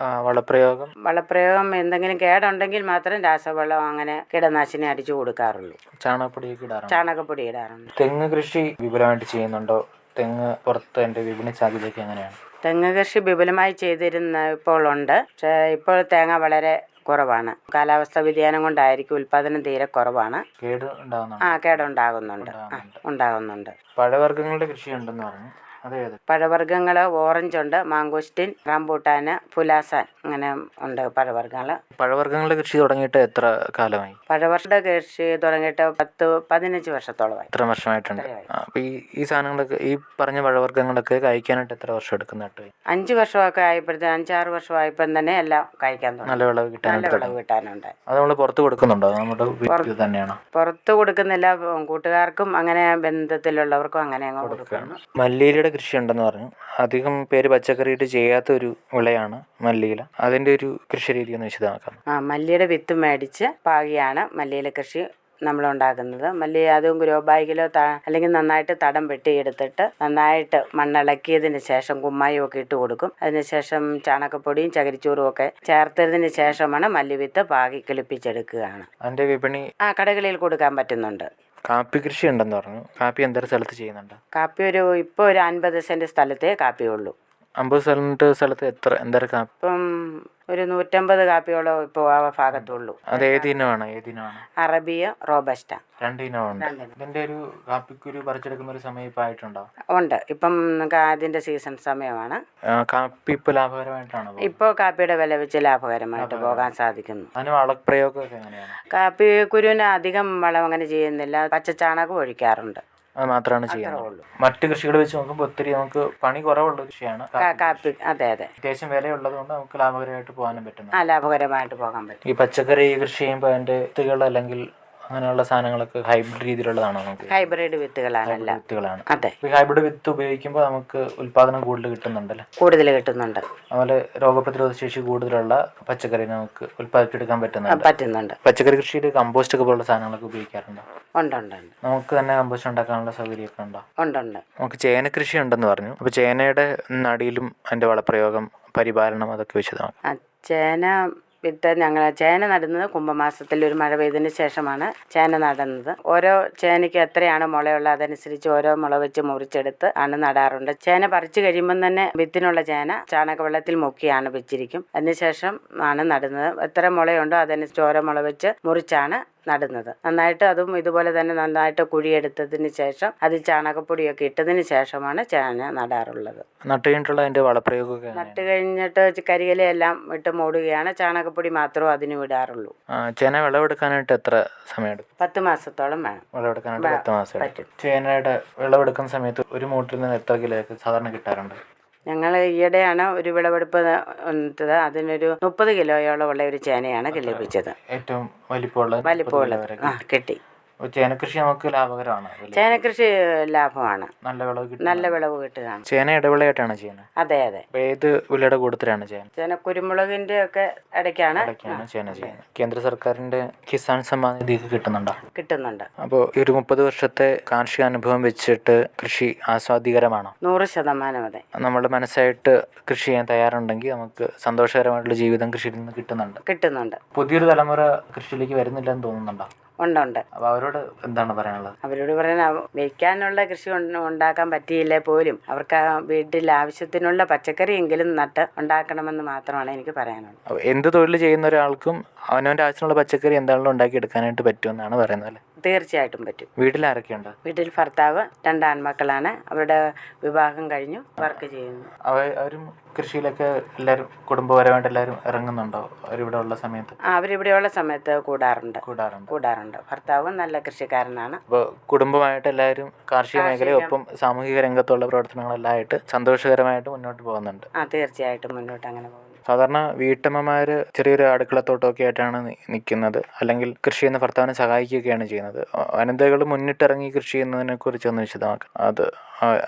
വളപ്രയോഗം എന്തെങ്കിലും കേടുണ്ടെങ്കിൽ മാത്രം രാസവളം അങ്ങനെ കീടനാശിനി അടിച്ചു കൊടുക്കാറുള്ളൂ. ചാണകപ്പൊടി ഇടാറുണ്ട്. തെങ്ങ് കൃഷി വിപുലമായിട്ട് ചെയ്യുന്നുണ്ടോ? തെങ്ങ് പുറത്ത് എൻ്റെ വിപണി സാധ്യതയൊക്കെ എങ്ങനെയാണ്? തെങ്ങ് കൃഷി വിപുലമായി ചെയ്തിരുന്ന ഇപ്പോൾ ഉണ്ട്. പക്ഷേ ഇപ്പോൾ തേങ്ങ വളരെ കുറവാണ്. കാലാവസ്ഥ വ്യതിയാനം കൊണ്ടായിരിക്കും ഉൽപ്പാദനം തീരെ കുറവാണ്. കേടുണ്ടാകുന്നുണ്ട്. പഴവർഗ്ഗങ്ങളുടെ കൃഷി ഉണ്ടെന്ന് പറഞ്ഞു. പഴവർഗ്ഗങ്ങൾ ഓറഞ്ച് ഉണ്ട്, മാങ്കോസ്റ്റിൻ, റംബൂട്ടാൻ, പുലാസാൻ, അങ്ങനെ ഉണ്ട് പഴവർഗ്ഗങ്ങൾ. പഴവർഗ്ഗങ്ങളുടെ കൃഷി തുടങ്ങിയിട്ട് എത്ര കാലമായി? പഴവർഗ്ഗ കൃഷി തുടങ്ങിയിട്ട് 10-15 വർഷത്തോളമായി. എത്ര വർഷമായിട്ടുണ്ട്? അപ്പൊ ഈ സാധനങ്ങളൊക്കെ, ഈ പറഞ്ഞ പഴവർഗ്ഗങ്ങളൊക്കെ കഴിക്കാനായിട്ട് എത്ര വർഷം എടുക്കുന്നുണ്ട്? 5 വർഷമൊക്കെ ആയപ്പോഴത്തേന് 5-6 വർഷമായപ്പോൾ തന്നെ എല്ലാം കഴിക്കാൻ തുടങ്ങി. നല്ല വിളവ് കിട്ടാനുണ്ട്. അത് നമ്മൾ പുറത്ത് കൊടുക്കുന്നുണ്ടോ? നമ്മുടെ വീട്ടിൽ തന്നെയാണോ? പുറത്ത് കൊടുക്കുന്നില്ല. കൂട്ടുകാർക്കും അങ്ങനെ ബന്ധത്തിലുള്ളവർക്കും അങ്ങനെ അങ്ങ് കൊടുക്കുന്നു. മല്ലിയിലയുടെ കൃഷി ഉണ്ടെന്ന് പറഞ്ഞു. അധികം പേര് പച്ചക്കറിയിട്ട് ചെയ്യാത്ത ഒരു വിളയാണ് മല്ലിയില. അതിന്റെ ഒരു കൃഷി രീതി ഒന്ന് വിശദമാക്കാം. മല്ലിയുടെ വിത്ത് മേടിച്ച് പാകിയാണ് മല്ലിയില കൃഷി നമ്മൾ ഉണ്ടാക്കുന്നത്. മല്ലി അതും ഗ്രോ ബാഗിലോ അല്ലെങ്കിൽ നന്നായിട്ട് തടം വെട്ടിയെടുത്തിട്ട് നന്നായിട്ട് മണ്ണിളക്കിയതിന് ശേഷം കുമ്മായൊക്കെ ഇട്ട് കൊടുക്കും. അതിനുശേഷം ചാണകപ്പൊടിയും ചകിരിച്ചോറും ഒക്കെ ചേർത്തതിന് ശേഷമാണ് മല്ലിവിത്ത് പാകി കിളിപ്പിച്ചെടുക്കുകയാണ്. അതിന്റെ വിപണി കടകളിൽ കൊടുക്കാൻ പറ്റുന്നുണ്ട്. കാപ്പി കൃഷി ഉണ്ടെന്ന് പറഞ്ഞു. കാപ്പി എന്തൊരു സ്ഥലത്ത് ചെയ്യുന്നുണ്ട്? കാപ്പി ഇപ്പോൾ ഒരു 50 സെന്റ് സ്ഥലത്തേ കാപ്പിയുള്ളൂ. 50 സെന്റ് സ്ഥലത്ത് എന്തൊരു കാപ്പി? ഇപ്പം ഒരു 150 കാപ്പിയോളം ഇപ്പോൾ ആ ഭാഗത്തുള്ളൂ. അത് ഏതിനമാണ്? അറബിയ, റോബസ്റ്റ 2 ഇനമുണ്ട്. ഇതിന്റെ ഒരു കാപ്പിക്കുരു പറിച്ചെടുക്കുന്ന ഒരു സമയം ഇപ്പം ആയിട്ടുണ്ടോ? ഉണ്ട്. ഇപ്പം അതിന്റെ സീസൺ സമയമാണ്. കാപ്പി ഇപ്പോൾ ലാഭകരമായിട്ടാണോ? ഇപ്പോൾ കാപ്പിയുടെ വില വെച്ച് ലാഭകരമായിട്ട് പോകാൻ സാധിക്കുന്നു. അതിന് വളപ്രയോഗമൊക്കെ എങ്ങനെയാണ്? കാപ്പി കുരുവിന് അധികം വളം അങ്ങനെ ചെയ്യുന്നില്ല. പച്ചച്ചാണകം ഒഴിക്കാറുണ്ട്. അത് മാത്രമാണ് ചെയ്യുന്നത്. മറ്റ് കൃഷികൾ വെച്ച് നോക്കുമ്പോൾ ഒത്തിരി നമുക്ക് പണി കുറവുള്ള കൃഷിയാണ് കാപ്പി. അതെ. അത്യാവശ്യം വിലയുള്ളത് കൊണ്ട് നമുക്ക് ലാഭകരമായിട്ട് പോകാനും പറ്റുന്നു. ലാഭകരമായിട്ട് പോകാൻ പറ്റും. ഈ പച്ചക്കറി കൃഷി ചെയ്യുമ്പോൾ അതിന്റെ വിത്തുകൾ അല്ലെങ്കിൽ അങ്ങനെയുള്ള സാധനങ്ങളൊക്കെ ഹൈബ്രിഡ് രീതിയിലുള്ളതാണോ? നമുക്ക് ഹൈബ്രിഡ് വിത്തുകളാണ്. അതെ. ഈ ഹൈബ്രിഡ് വിത്ത് ഉപയോഗിക്കുമ്പോൾ നമുക്ക് ഉൽപാദനം കൂടുതൽ കിട്ടുന്നുണ്ടല്ലോ? കൂടുതൽ കിട്ടുന്നുണ്ട്. അതുപോലെ രോഗപ്രതിരോധ ശേഷി കൂടുതലുള്ള പച്ചക്കറി നമുക്ക് ഉൽപ്പാദിപ്പിച്ചെടുക്കാൻ പറ്റുന്നുണ്ട്. പച്ചക്കറി കൃഷിയിൽ കമ്പോസ്റ്റ് ഒക്കെ പോലുള്ള സാധനങ്ങളൊക്കെ ഉപയോഗിക്കാറുണ്ടോ? ഉണ്ട്. നമുക്ക് തന്നെ കമ്പോസ്റ്റ് ഉണ്ടാക്കാനുള്ള സൗകര്യമൊക്കെ ഉണ്ടോ? ഉണ്ട്. നമുക്ക് ചേന കൃഷി ഉണ്ടെന്ന് പറഞ്ഞു. അപ്പോൾ ചേനയുടെ നടിയിലും അതിന്റെ വളപ്രയോഗം, പരിപാലനം അതൊക്കെ വിശദമാക്കാം. ചേന നടുന്നത് കുംഭമാസത്തിൽ ഒരു മഴ പെയ്തതിന് ശേഷമാണ് ചേന നടുന്നത്. ഓരോ ചേനയ്ക്ക് എത്രയാണ് മുളയുള്ളത് അതനുസരിച്ച് ഓരോ മുള വെച്ച് മുറിച്ചെടുത്ത് ആണ് നടാറുണ്ട്. ചേന പറിച്ചു കഴിയുമ്പം തന്നെ വിത്തിനുള്ള ചേന ചാണകവെള്ളത്തിൽ മുക്കിയാണ് വെച്ചിരിക്കും. അതിനുശേഷം ആണ് നടുന്നത്. എത്ര മുളയുണ്ടോ അതനുസരിച്ച് ഓരോ മുള വെച്ച് മുറിച്ചാണ് നടുന്നത്. നന്നായിട്ട് അതും ഇതുപോലെ തന്നെ നന്നായിട്ട് കുഴിയെടുത്തതിന് ശേഷം അതിൽ ചാണകപ്പൊടിയൊക്കെ ഇട്ടതിന് ശേഷമാണ് ചേന നടാറുള്ളത്. നട്ട് കഴിഞ്ഞിട്ടുള്ള അതിന്റെ വളപ്രയോഗമൊക്കെ? നട്ട് കഴിഞ്ഞിട്ട് കരിയിലയെല്ലാം ഇട്ട് മൂടുകയാണ്. ചാണകപ്പൊടി മാത്രമേ അതിന് വിടാറുള്ളൂ. ചേന വിളവെടുക്കാനായിട്ട് എത്ര സമയം എടുക്കും? 10 മാസത്തോളം വേണം. വിളവെടുക്കാനായിട്ട് 10 മാസം പറ്റും. ചേനയുടെ വിളവെടുക്കുന്ന സമയത്ത് ഒരു മൂട്ടിൽ നിന്ന് എത്ര കിലോ സാധാരണ കിട്ടാറുണ്ട്? ഞങ്ങൾ ഈയിടെയാണ് ഒരു വിളവെടുപ്പ് അതിനൊരു 30 കിലോയോളം ഉള്ള ഒരു ചേനയാണ് കിളിപ്പിച്ചത്. ഏറ്റവും വലിപ്പമുള്ള കിട്ടി. ചേനക്കൃഷി നമുക്ക് ലാഭകരമാണ്. ചേനക്കൃഷി ലാഭമാണ്. നല്ല വിളവ് കിട്ടുകയാണ്. ചേന ഇടവിളയായിട്ടാണ് ചെയ്യുന്നത്? അതെ. ഏത് വിലയുടെ കൂട്ടത്തിലാണ് ചേന കുരുമുളകിന്റെ ഒക്കെ ഇടയ്ക്കാണ് ചേന ചെയ്യുന്നത്. കേന്ദ്ര സർക്കാരിന്റെ കിസാൻ സമ്മാൻ നിധി കിട്ടുന്നുണ്ട്. അപ്പോൾ ഈ ഒരു 30 വർഷത്തെ കാർഷിക അനുഭവം വെച്ചിട്ട് കൃഷി ആസ്വാദികരമാണോ? 100%. അതെ. നമ്മുടെ മനസ്സായിട്ട് കൃഷി ചെയ്യാൻ തയ്യാറുണ്ടെങ്കിൽ നമുക്ക് സന്തോഷകരമായിട്ടുള്ള ജീവിതം കൃഷിയിൽ നിന്ന് കിട്ടുന്നുണ്ട്. പുതിയൊരു തലമുറ കൃഷിയിലേക്ക് വരുന്നില്ലെന്ന് തോന്നുന്നുണ്ടോ? ഉണ്ട്. അപ്പോൾ അവരോട് എന്താണ് പറയാനുള്ളത്? അവരോട് വയ്ക്കാനുള്ള കൃഷി ഉണ്ടാക്കാൻ പറ്റിയില്ലേ പോലും അവർക്ക് വീട്ടിൽ ആവശ്യത്തിനുള്ള പച്ചക്കറി എങ്കിലും നട്ട് ഉണ്ടാക്കണമെന്ന് മാത്രമാണ് എനിക്ക് പറയാനുള്ളത്. എന്ത് തൊഴിൽ ചെയ്യുന്ന ഒരാൾക്കും അവനവൻ്റെ ആവശ്യമുള്ള പച്ചക്കറി എന്താണെങ്കിലും ഉണ്ടാക്കിയെടുക്കാനായിട്ട് പറ്റുമെന്നാണ് പറയുന്നത്? തീർച്ചയായിട്ടും പറ്റും. വീട്ടിൽ ആരൊക്കെയുണ്ട്? വീട്ടിൽ ഭർത്താവ്, 2 ആൺമക്കളാണ്. അവരുടെ വിവാഹം കഴിഞ്ഞു വർക്ക് ചെയ്യുന്നു. അവരും കൃഷിയിലൊക്കെ എല്ലാവരും കുടുംബപരമായിട്ട് എല്ലാവരും ഇറങ്ങുന്നുണ്ടോ അവരിവിടെ ഉള്ള സമയത്ത്? അവരിവിടെയുള്ള സമയത്ത് കൂടാറുണ്ട്. ഭർത്താവും നല്ല കൃഷിക്കാരനാണ്. അപ്പോൾ കുടുംബമായിട്ട് എല്ലാവരും കാർഷിക മേഖലയൊപ്പം സാമൂഹിക രംഗത്തുള്ള പ്രവർത്തനങ്ങളെല്ലാം ആയിട്ട് സന്തോഷകരമായിട്ട് മുന്നോട്ട് പോകുന്നുണ്ട്? തീർച്ചയായിട്ടും മുന്നോട്ട് അങ്ങനെ പോകുന്നു. സാധാരണ വീട്ടമ്മമാർ ചെറിയൊരു അടുക്കളത്തോട്ടമൊക്കെ ആയിട്ടാണ് നിൽക്കുന്നത്, അല്ലെങ്കിൽ കൃഷി ചെയ്യുന്ന ഭർത്താവിനെ സഹായിക്കുകയൊക്കെയാണ് ചെയ്യുന്നത്. വനിതകൾ മുന്നിട്ടിറങ്ങി കൃഷി ചെയ്യുന്നതിനെ കുറിച്ചൊന്ന് വിശദമാക്കാം. അത്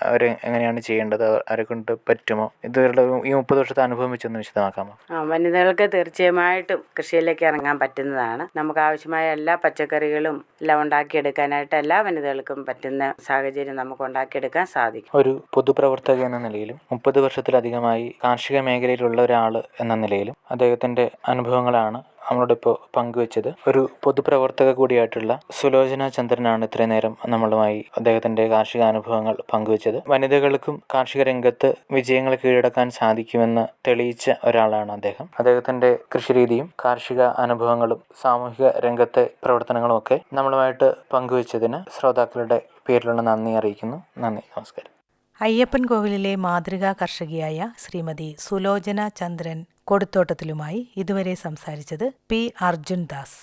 അവർ എങ്ങനെയാണ് ചെയ്യേണ്ടത്? അവരെ കൊണ്ട് പറ്റുമോ? ഇതുവരുടെ ഈ 30 വർഷത്തെ അനുഭവം വെച്ചൊന്ന് വിശദമാക്കാമോ? വനിതകൾക്ക് തീർച്ചയായിട്ടും കൃഷിയിലേക്ക് ഇറങ്ങാൻ പറ്റുന്നതാണ്. നമുക്ക് ആവശ്യമായ എല്ലാ പച്ചക്കറികളും എല്ലാം ഉണ്ടാക്കിയെടുക്കാനായിട്ട് എല്ലാ വനിതകൾക്കും പറ്റുന്ന സാഹചര്യം നമുക്ക് ഉണ്ടാക്കിയെടുക്കാൻ സാധിക്കും. ഒരു പൊതുപ്രവർത്തക എന്ന നിലയിലും 30 വർഷത്തിലധികമായി കാർഷിക മേഖലയിലുള്ള ഒരാൾ എന്ന നിലയിലും അദ്ദേഹത്തിൻ്റെ അനുഭവങ്ങളാണ് നമ്മളോടിപ്പോൾ പങ്കുവെച്ചത്. ഒരു പൊതുപ്രവർത്തക കൂടിയായിട്ടുള്ള സുലോചന ചന്ദ്രനാണ് ഇത്രയും നേരം നമ്മളുമായി അദ്ദേഹത്തിൻ്റെ കാർഷിക അനുഭവങ്ങൾ പങ്കുവെച്ചത്. വനിതകൾക്കും കാർഷിക രംഗത്ത് വിജയങ്ങൾ കീഴടക്കാൻ സാധിക്കുമെന്ന് തെളിയിച്ച ഒരാളാണ് അദ്ദേഹം. അദ്ദേഹത്തിൻ്റെ കൃഷിരീതിയും കാർഷിക അനുഭവങ്ങളും സാമൂഹിക രംഗത്തെ പ്രവർത്തനങ്ങളും ഒക്കെ നമ്മളുമായിട്ട് പങ്കുവെച്ചതിന് ശ്രോതാക്കളുടെ പേരിലുള്ള നന്ദി അറിയിക്കുന്നു. നന്ദി, നമസ്കാരം. അയ്യപ്പൻ കോവിലിലെ മാതൃകാ കർഷകിയായ ശ്രീമതി സുലോചന ചന്ദ്രൻ കൊടുത്തോട്ടത്തിലുമായി ഇതുവരെ സംസാരിച്ചത് പി. അർജുൻ ദാസ്.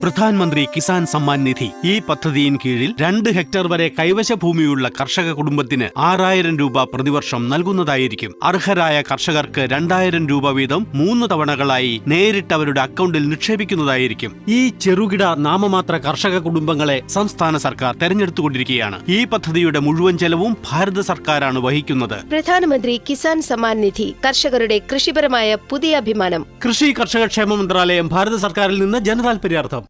പ്രധാനമന്ത്രി കിസാൻ സമ്മാൻ നിധി. ഈ പദ്ധതിയിൻ കീഴിൽ 2 ഹെക്ടർ വരെ കൈവശ ഭൂമിയുള്ള കർഷക കുടുംബത്തിന് 6,000 രൂപ പ്രതിവർഷം നൽകുന്നതായിരിക്കും. അർഹരായ കർഷകർക്ക് 2,000 രൂപ വീതം 3 തവണകളായി നേരിട്ട് അവരുടെ അക്കൗണ്ടിൽ നിക്ഷേപിക്കുന്നതായിരിക്കും. ഈ ചെറുകിട നാമമാത്ര കർഷക കുടുംബങ്ങളെ സംസ്ഥാന സർക്കാർ തെരഞ്ഞെടുത്തുകൊണ്ടിരിക്കുകയാണ്. ഈ പദ്ധതിയുടെ മുഴുവൻ ചെലവും ഭാരത സർക്കാരാണ് വഹിക്കുന്നത്. പ്രധാനമന്ത്രി കിസാൻ സമ്മാൻ നിധി, കർഷകരുടെ കൃഷിപരമായ പുതിയ അഭിമാനം. കൃഷി കർഷക ക്ഷേമ മന്ത്രാലയം, ഭാരത സർക്കാരിൽ നിന്ന് ജനതാൽപര്യാർത്ഥം.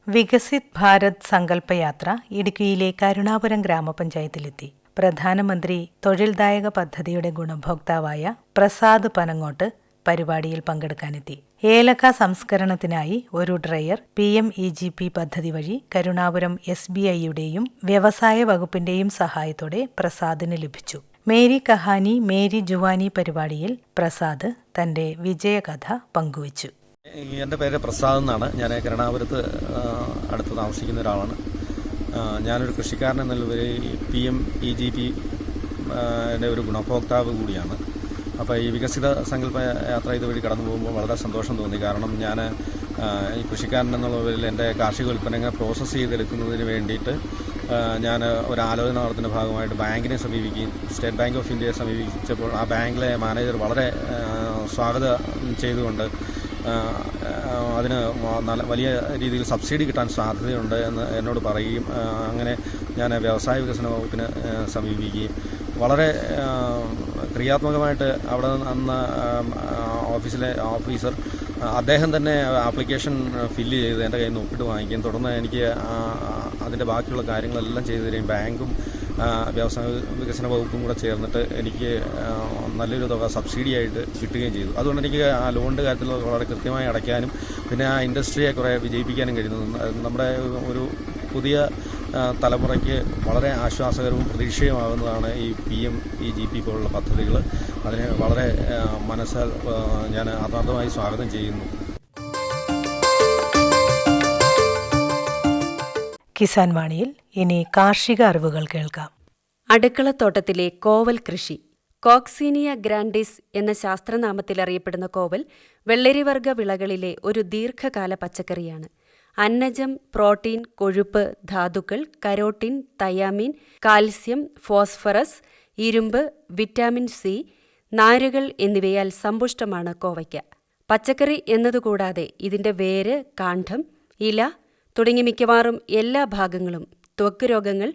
വികസിത് ഭാരത് സങ്കല്പയാത്ര ഇടുക്കിയിലെ കരുണാപുരം ഗ്രാമപഞ്ചായത്തിലെത്തി. പ്രധാനമന്ത്രി തൊഴിൽദായക പദ്ധതിയുടെ ഗുണഭോക്താവായ പ്രസാദ് പനങ്ങോട്ട് പരിപാടിയിൽ പങ്കെടുക്കാനെത്തി. ഏലക്ക സംസ്കരണത്തിനായി ഒരു ഡ്രയർ PMEGP പദ്ധതി വഴി കരുണാപുരം SBIയുടെയും വ്യവസായ വകുപ്പിന്റെയും സഹായത്തോടെ പ്രസാദിന് ലഭിച്ചു. മേരി കഹാനി മേരി ജുവാനി പരിപാടിയിൽ പ്രസാദ് തന്റെ വിജയകഥ പങ്കുവച്ചു. എൻ്റെ പേര് പ്രസാദ് എന്നാണ്. ഞാൻ കരുണാപുരത്ത് അടുത്ത് താമസിക്കുന്ന ഒരാളാണ്. ഞാനൊരു കൃഷിക്കാരൻ എന്നുള്ളവരിൽ PMEGP ഒരു ഗുണഭോക്താവ് കൂടിയാണ്. അപ്പോൾ ഈ വികസിത സങ്കല്പ യാത്ര ഇതുവഴി കടന്നു പോകുമ്പോൾ വളരെ സന്തോഷം തോന്നി. കാരണം ഞാൻ ഈ കൃഷിക്കാരൻ എന്നുള്ളവരിൽ എൻ്റെ കാർഷിക ഉൽപ്പന്നങ്ങൾ പ്രോസസ്സ് ചെയ്തെടുക്കുന്നതിന് വേണ്ടിയിട്ട് ഞാൻ ഒരു ആലോചന നടത്തുന്ന ഭാഗമായിട്ട് ബാങ്കിനെ സമീപിക്കുകയും സ്റ്റേറ്റ് ബാങ്ക് ഓഫ് ഇന്ത്യയെ സമീപിച്ചപ്പോൾ ആ ബാങ്കിലെ മാനേജർ വളരെ സ്വാഗതം ചെയ്തുകൊണ്ട് അതിന് വലിയ രീതിയിൽ സബ്സിഡി കിട്ടാൻ സാധ്യതയുണ്ട് എന്ന് എന്നോട് പറയുകയും അങ്ങനെ ഞാൻ വ്യവസായ വികസന വകുപ്പിനെ സമീപിക്കുകയും വളരെ ക്രിയാത്മകമായിട്ട് അവിടെ അന്ന് ഓഫീസിലെ ഓഫീസർ അദ്ദേഹം തന്നെ ആപ്ലിക്കേഷൻ ഫില്ല് ചെയ്ത് എൻ്റെ കയ്യിൽ നിന്ന് ഒപ്പിട്ട് വാങ്ങിക്കുകയും തുടർന്ന് എനിക്ക് അതിൻ്റെ ബാക്കിയുള്ള കാര്യങ്ങളെല്ലാം ചെയ്തു തരികയും ബാങ്കും വ്യവസായ വികസന വകുപ്പും കൂടെ ചേർന്നിട്ട് എനിക്ക് നല്ലൊരു തുക സബ്സിഡിയായിട്ട് കിട്ടുകയും ചെയ്തു. അതുകൊണ്ട് എനിക്ക് ആ ലോണിൻ്റെ കാര്യത്തിൽ വളരെ കൃത്യമായി അടയ്ക്കാനും പിന്നെ ആ ഇൻഡസ്ട്രിയെ കുറേ വിജയിപ്പിക്കാനും കഴിയുന്നു. നമ്മുടെ ഒരു പുതിയ തലമുറയ്ക്ക് വളരെ ആശ്വാസകരവും പ്രതീക്ഷയുമാകുന്നതാണ് ഈ PMEGP പോലുള്ള പദ്ധതികൾ. അതിനെ വളരെ മനസ്സാൽ ഞാൻ ആത്മാർത്ഥമായി സ്വാഗതം ചെയ്യുന്നു. കിസാൻ വാണിയിൽ ഇനി കാർഷിക അറിവുകൾ കേൾക്കാം. അടുക്കളത്തോട്ടത്തിലെ കോവൽ കൃഷി. കോക്സീനിയ ഗ്രാൻഡിസ് എന്ന ശാസ്ത്രനാമത്തിൽ അറിയപ്പെടുന്ന കോവൽ വെള്ളരിവർഗ വിളകളിലെ ഒരു ദീർഘകാല പച്ചക്കറിയാണ്. അന്നജം, പ്രോട്ടീൻ, കൊഴുപ്പ്, ധാതുക്കൾ, കരോട്ടിൻ, തയാമിൻ, കാൽസ്യം, ഫോസ്ഫറസ്, ഇരുമ്പ്, വിറ്റാമിൻ C, നാരുകൾ എന്നിവയാൽ സമ്പുഷ്ടമാണ് കോവയ്ക്ക. പച്ചക്കറി എന്നതുകൂടാതെ ഇതിന്റെ വേര്, കാണ്ഡം, ഇല തുടങ്ങി മിക്കവാറും എല്ലാ ഭാഗങ്ങളും ത്വക്ക് രോഗങ്ങൾ,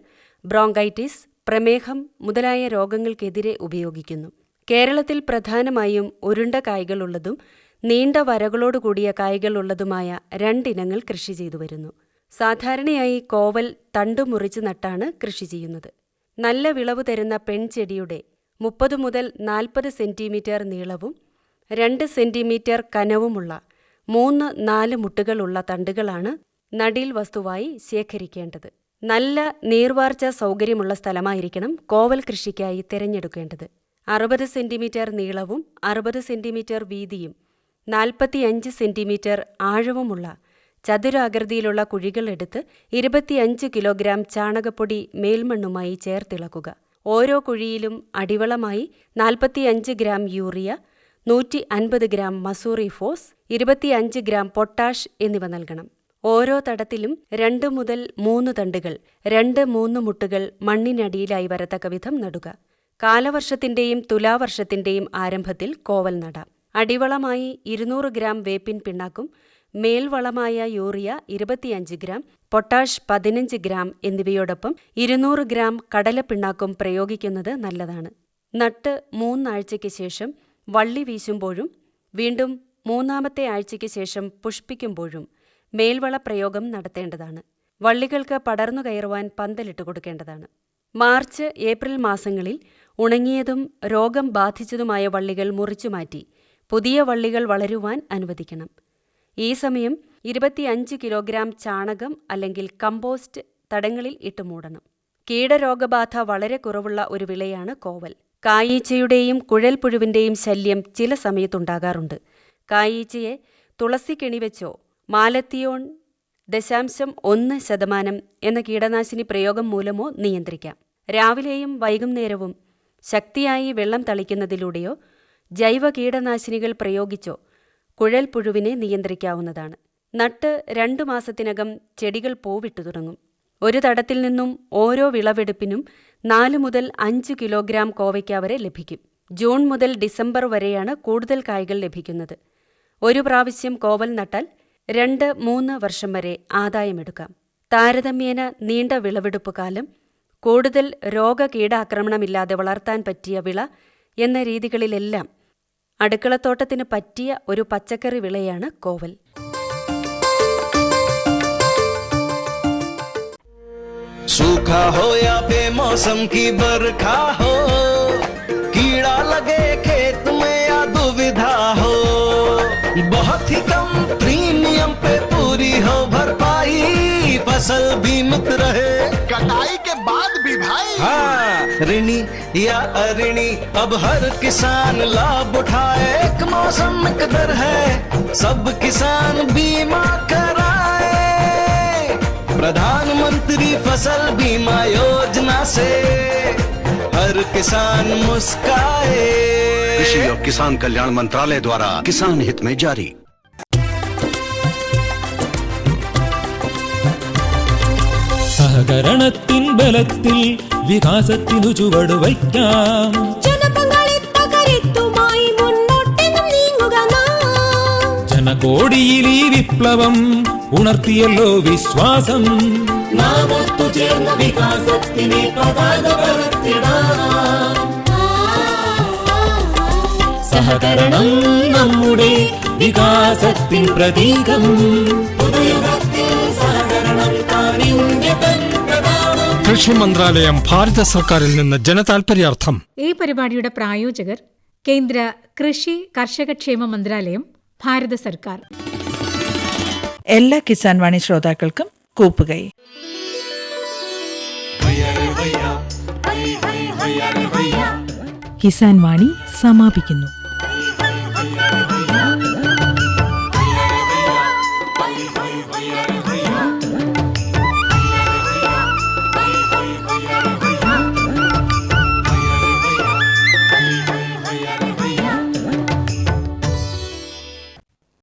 ബ്രോങ്കൈറ്റിസ്, പ്രമേഹം മുതലായ രോഗങ്ങൾക്കെതിരെ ഉപയോഗിക്കുന്നു. കേരളത്തിൽ പ്രധാനമായും ഉരുണ്ട കായ്കളുള്ളതും നീണ്ട വരകളോടുകൂടിയ കായ്കളുള്ളതുമായ 2 ഇനങ്ങൾ കൃഷി ചെയ്തു വരുന്നു. സാധാരണയായി കോവൽ തണ്ടു മുറിച്ച് നട്ടാണ് കൃഷി ചെയ്യുന്നത്. നല്ല വിളവ് തരുന്ന പെൺചെടിയുടെ 30 മുതൽ 40 സെന്റിമീറ്റർ നീളവും 2 സെന്റിമീറ്റർ കനവുമുള്ള 3-4 മുട്ടുകളുള്ള തണ്ടുകളാണ് നടീൽ വസ്തുവായി ശേഖരിക്കേണ്ടത്. നല്ല നീർവാർച്ച സൗകര്യമുള്ള സ്ഥലമായിരിക്കണം കോവൽ കൃഷിക്കായി തിരഞ്ഞെടുക്കേണ്ടത്. 60 സെന്റിമീറ്റർ നീളവും 60 സെന്റിമീറ്റർ വീതിയും 45 സെന്റിമീറ്റർ ആഴവുമുള്ള ചതുരാകൃതിയിലുള്ള കുഴികൾ എടുത്ത് 25 കിലോഗ്രാം ചാണകപ്പൊടി മേൽമണ്ണുമായി ചേർത്തിളക്കുക. ഓരോ കുഴിയിലും അടിവളമായി 45 ഗ്രാം യൂറിയ, 150 ഗ്രാം മസൂറി ഫോസ്, 25 ഗ്രാം പൊട്ടാഷ് എന്നിവ നൽകണം. ഓരോ തടത്തിലും 2 മുതൽ 3 തണ്ടുകൾ, 2-3 മുട്ടുകൾ മണ്ണിനടിയിലായി വരത്തക്ക വിധം നടുക. കാലവർഷത്തിന്റെയും തുലാവർഷത്തിന്റെയും ആരംഭത്തിൽ കോവൽ നടാം. അടിവളമായി 200 ഗ്രാം വേപ്പിൻ പിണ്ണാക്കും മേൽവളമായ യൂറിയ 25 ഗ്രാം, പൊട്ടാഷ് 15 ഗ്രാം എന്നിവയോടൊപ്പം 200 ഗ്രാം കടലപ്പിണ്ണാക്കും പ്രയോഗിക്കുന്നത് നല്ലതാണ്. നട്ട് 3 ആഴ്ചയ്ക്ക് ശേഷം വള്ളി വീശുമ്പോഴും വീണ്ടും 3-ാമത്തെ ആഴ്ചയ്ക്ക് ശേഷം പുഷ്പിക്കുമ്പോഴും മേൽവള പ്രയോഗം നടത്തേണ്ടതാണ്. വള്ളികൾക്ക് പടർന്നു കയറുവാൻ പന്തലിട്ട് കൊടുക്കേണ്ടതാണ്. മാർച്ച്, ഏപ്രിൽ മാസങ്ങളിൽ ഉണങ്ങിയതും രോഗം ബാധിച്ചതുമായ വള്ളികൾ മുറിച്ചുമാറ്റി പുതിയ വള്ളികൾ വളരുവാൻ അനുവദിക്കണം. ഈ സമയം 25 കിലോഗ്രാം ചാണകം അല്ലെങ്കിൽ കമ്പോസ്റ്റ് തടങ്ങളിൽ ഇട്ട് മൂടണം. കീടരോഗബാധ വളരെ കുറവുള്ള ഒരു വിളയാണ് കോവൽ. കായീച്ചയുടെയും കുഴൽപ്പുഴുവിന്റെയും ശല്യം ചില സമയത്തുണ്ടാകാറുണ്ട്. കായീച്ചയെ തുളസി കെണിവെച്ചോ മാലത്തിയോൺ 0.1% എന്ന കീടനാശിനി പ്രയോഗം മൂലമോ നിയന്ത്രിക്കാം. രാവിലെയും വൈകുന്നേരവും ശക്തിയായി വെള്ളം തളിക്കുന്നതിലൂടെയോ ജൈവ കീടനാശിനികൾ പ്രയോഗിച്ചോ കുഴൽ പുഴുവിനെ നിയന്ത്രിക്കാവുന്നതാണ്. നട്ട് 2 മാസത്തിനകം ചെടികൾ പൂവിട്ടു തുടങ്ങും. ഒരു തടത്തിൽ നിന്നും ഓരോ വിളവെടുപ്പിനും 4 മുതൽ 5 കിലോഗ്രാം കോവയ്ക്ക വരെ ലഭിക്കും. ജൂൺ മുതൽ ഡിസംബർ വരെയാണ് കൂടുതൽ കായ്കൾ ലഭിക്കുന്നത്. ഒരു പ്രാവശ്യം കോവൽ നട്ടാൽ 2-3 വർഷം വരെ ആദായമെടുക്കാം. താരതമ്യേന നീണ്ട വിളവെടുപ്പ് കാലം, കൂടുതൽ രോഗകീടാക്രമണമില്ലാതെ വളർത്താൻ പറ്റിയ വിള എന്ന രീതികളിലെല്ലാം അടുക്കളത്തോട്ടത്തിന് പറ്റിയ ഒരു പച്ചക്കറി വിളയാണ് കോവൽ. सूखा हो या बेमौसम की बरखा हो, कीड़ा लगे खेत में या दुविधा हो, बहुत ही कम प्रीमियम पे पूरी हो भरपाई, फसल बीमित रहे कटाई के बाद भी भाई। हाँ, ऋणी या अऋणी अब हर किसान लाभ उठाए, एक मौसम एक दर है, सब किसान बीमा कराए, प्रधानमंत्री फसल बीमा योजना से हर किसान मुस्काए। कृषि और किसान कल्याण मंत्रालय द्वारा किसान हित में जारी. സഹകരണത്തിൻ ബലത്തിൽ വികാസത്തിനു ചുവട് വയ്ക്കാം. ജനകോടിയിൽ ഈ വിപ്ലവം ഉണർത്തിയല്ലോ വിശ്വാസം. നാം ഒത്തുചേർന്ന വികാസത്തിനെ പതാക പറത്തിടാം. സഹകരണം നമ്മുടെ വികാസത്തിൻ പ്രതീകം. പുതുയുഗത്തിൽ സഹകരണം കാണിന്റെ തൻപ്രതാപം. കൃഷി മന്ത്രാലയം, ഭാരത സർക്കാരിൽ നിന്ന് ജനതാൽപര്യാർത്ഥം. ഈ പരിപാടിയുടെ പ്രായോജകർ കേന്ദ്ര കൃഷി കർഷകക്ഷേമ മന്ത്രാലയം, ഭാരത സർക്കാർ. എല്ലാ കിസാൻ വാണി ശ്രോതാക്കൾക്കും കൂപ്പുകൈ. കിസാൻ വാണി സമാപിക്കുന്നു.